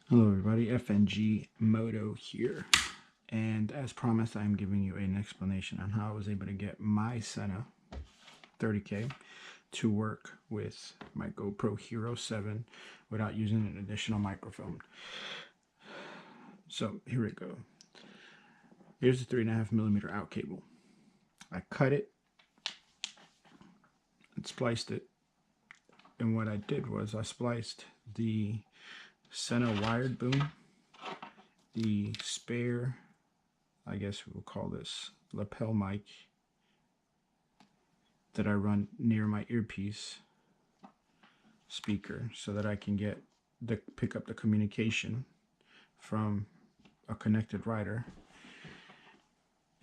Hello everybody, F.N.G. Moto here, and as promised I'm giving you an explanation on how I was able to get my Sena 30K to work with my GoPro Hero 7 without using an additional microphone. So here we go. Here's the 3.5mm out cable. I cut it and spliced it, and what I did was I spliced the Sena wired boom, the spare, I guess we'll call this lapel mic that I run near my earpiece speaker so that I can pick up the communication from a connected rider,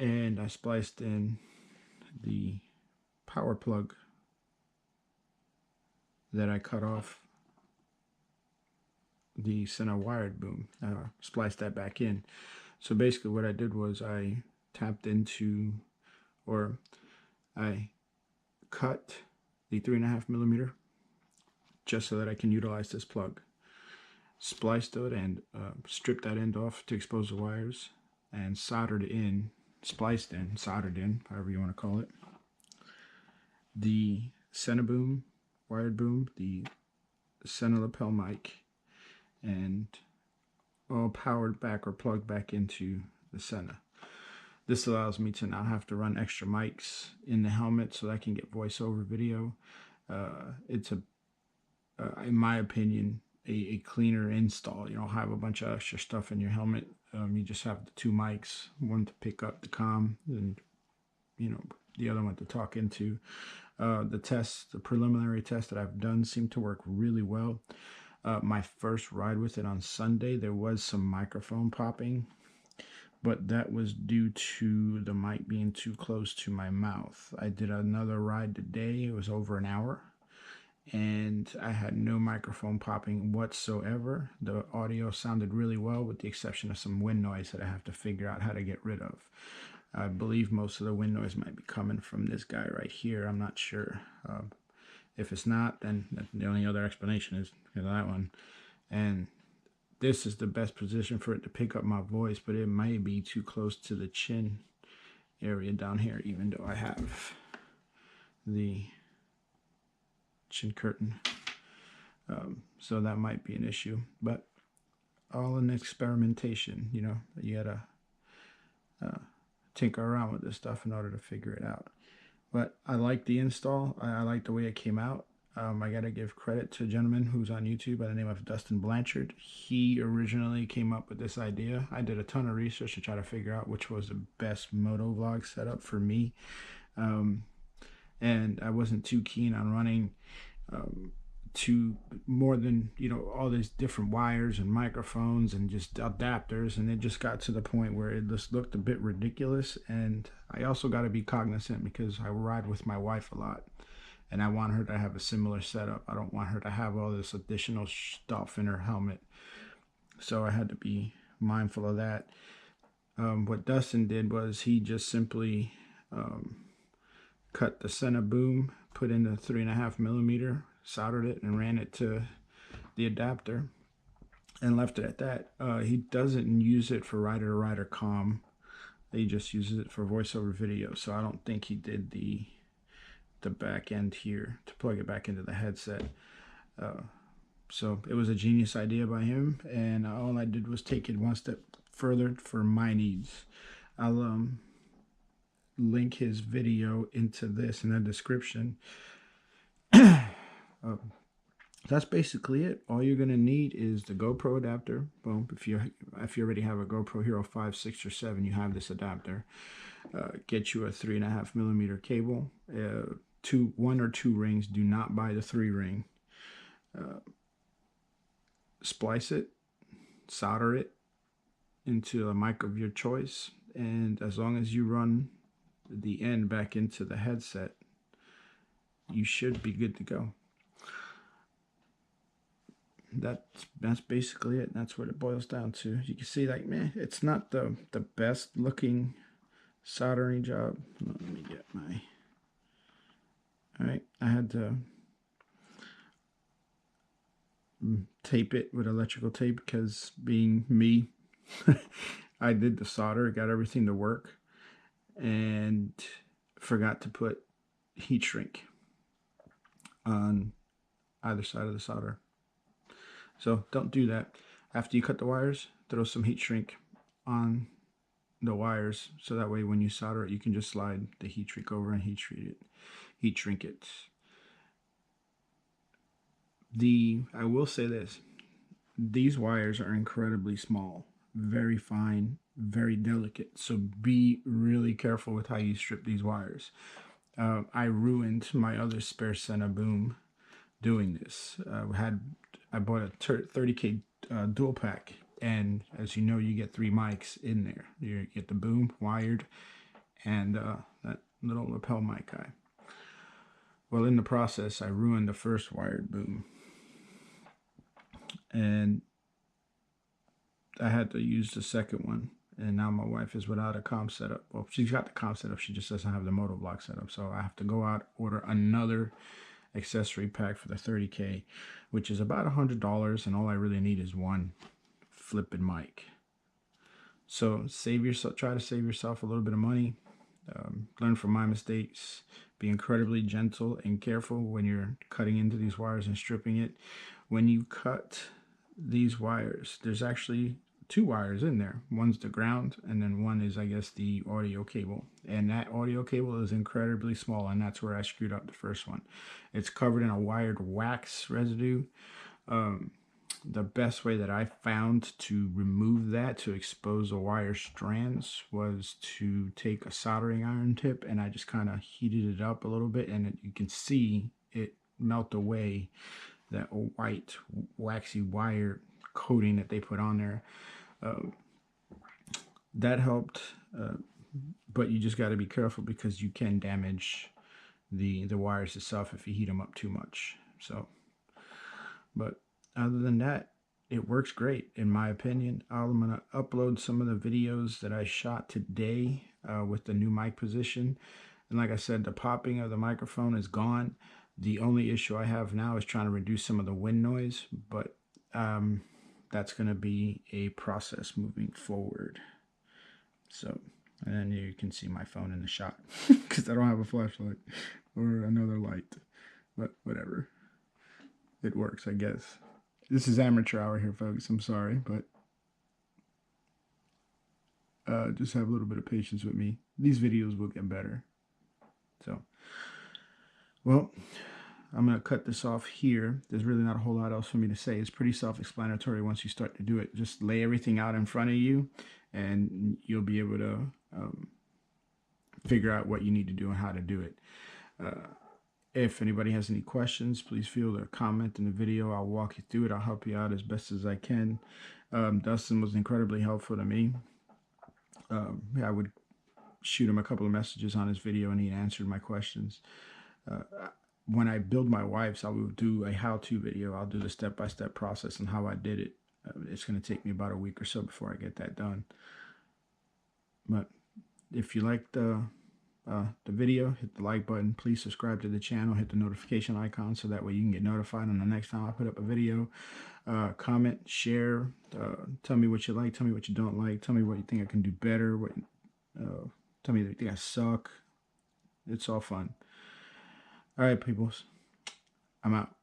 and I spliced in the power plug that I cut off the Sena wired boom, spliced that back in. So basically what I did was I tapped into, or I cut the 3.5mm just so that I can utilize this plug, spliced it and stripped that end off to expose the wires, and soldered in, spliced in, soldered in, however you want to call it, the Sena boom, wired boom, the Sena lapel mic, and all powered back or plugged back into the Sena. This allows me to not have to run extra mics in the helmet so that I can get voiceover video. It's in my opinion, a cleaner install. You don't have a bunch of extra stuff in your helmet. You just have the two mics, one to pick up the comm and the other one to talk into. The preliminary tests that I've done seem to work really well. My first ride with it on Sunday, there was some microphone popping, but that was due to the mic being too close to my mouth. I did another ride today. It was over an hour, and I had no microphone popping whatsoever. The audio sounded really well, with the exception of some wind noise that I have to figure out how to get rid of. I believe most of the wind noise might be coming from this guy right here. I'm not sure. If it's not, then the only other explanation is that one. And this is the best position for it to pick up my voice, but it may be too close to the chin area down here, even though I have the chin curtain. So that might be an issue, but all in experimentation. You gotta tinker around with this stuff in order to figure it out. But I like the install. I like the way it came out. I gotta give credit to a gentleman who's on YouTube by the name of Dustin Blanchard. He originally came up with this idea. I did a ton of research to try to figure out which was the best Motovlog setup for me. And I wasn't too keen on running more than all these different wires and microphones and just adapters, and it just got to the point where it just looked a bit ridiculous. And I also got to be cognizant because I ride with my wife a lot, and I want her to have a similar setup. I don't want her to have all this additional stuff in her helmet, so I had to be mindful of that. What Dustin did was he just simply cut the Sena boom, put in the 3.5mm, soldered it, and ran it to the adapter, and left it at that. He doesn't use it for rider-to-rider comm. He just uses it for voiceover video. So I don't think he did the back end here to plug it back into the headset. So it was a genius idea by him, and all I did was take it one step further for my needs. I'll link his video into this in the description. That's basically it. All you're gonna need is the GoPro adapter. Boom. If you already have a GoPro Hero 5, 6, or 7, you have this adapter. Get you a 3.5mm cable. 1 or 2 rings. Do not buy the 3 ring. Splice it, solder it into a mic of your choice, and as long as you run the end back into the headset, you should be good to go. That's basically it. That's what it boils down to. You can see, like, man, it's not the best looking soldering job. Let me get my... All right, I had to tape it with electrical tape, because being me, I did the solder, got everything to work, and forgot to put heat shrink on either side of the solder. So don't do that. After you cut the wires, throw some heat shrink on the wires, so that way when you solder it, you can just slide the heat shrink over and heat shrink it. I will say this, these wires are incredibly small, very fine, very delicate, so be really careful with how you strip these wires. I ruined my other spare Sena boom doing this. I bought a 30K dual pack, and as you know, you get 3 mics in there. You get the boom wired and that little lapel mic guy. Well, in the process, I ruined the first wired boom, and I had to use the second one, and now my wife is without a comm setup. Well, she's got the comm setup, she just doesn't have the Motovlog setup, so I have to go out, order another accessory pack for the 30K, which is about $100, and all I really need is one flipping mic. So try to save yourself a little bit of money. Learn from my mistakes. Be incredibly gentle and careful when you're cutting into these wires and stripping it. When you cut these wires, there's actually 2 wires in there. One's the ground, and then one is, I guess, the audio cable. And that audio cable is incredibly small, and that's where I screwed up the first one. It's covered in a wired wax residue. The best way that I found to remove that, to expose the wire strands, was to take a soldering iron tip, and I just kind of heated it up a little bit, and you can see it melt away that white waxy wire coating that they put on there. That helped, but you just got to be careful, because you can damage the wires itself if you heat them up too much. So, but other than that, it works great in my opinion. I'm gonna upload some of the videos that I shot today with the new mic position, and like I said, the popping of the microphone is gone. The only issue I have now is trying to reduce some of the wind noise, but that's going to be a process moving forward. So, and then you can see my phone in the shot, because I don't have a flashlight or another light, but whatever. It works, I guess. This is amateur hour here, folks. I'm sorry, but just have a little bit of patience with me. These videos will get better. So, well, I'm going to cut this off here. There's really not a whole lot else for me to say. It's pretty self-explanatory once you start to do it. Just lay everything out in front of you, and you'll be able to figure out what you need to do and how to do it. If anybody has any questions, please feel to comment in the video. I'll walk you through it. I'll help you out as best as I can. Dustin was incredibly helpful to me. I would shoot him a couple of messages on his video, and he answered my questions. When I build my wipes, I will do a how-to video. I'll do the step-by-step process and how I did it. It's going to take me about a week or so before I get that done. But if you like the video, hit the like button. Please subscribe to the channel. Hit the notification icon so that way you can get notified on the next time I put up a video. Comment, share, tell me what you like, tell me what you don't like, tell me what you think I can do better, tell me that you think I suck. It's all fun. All right, peoples, I'm out.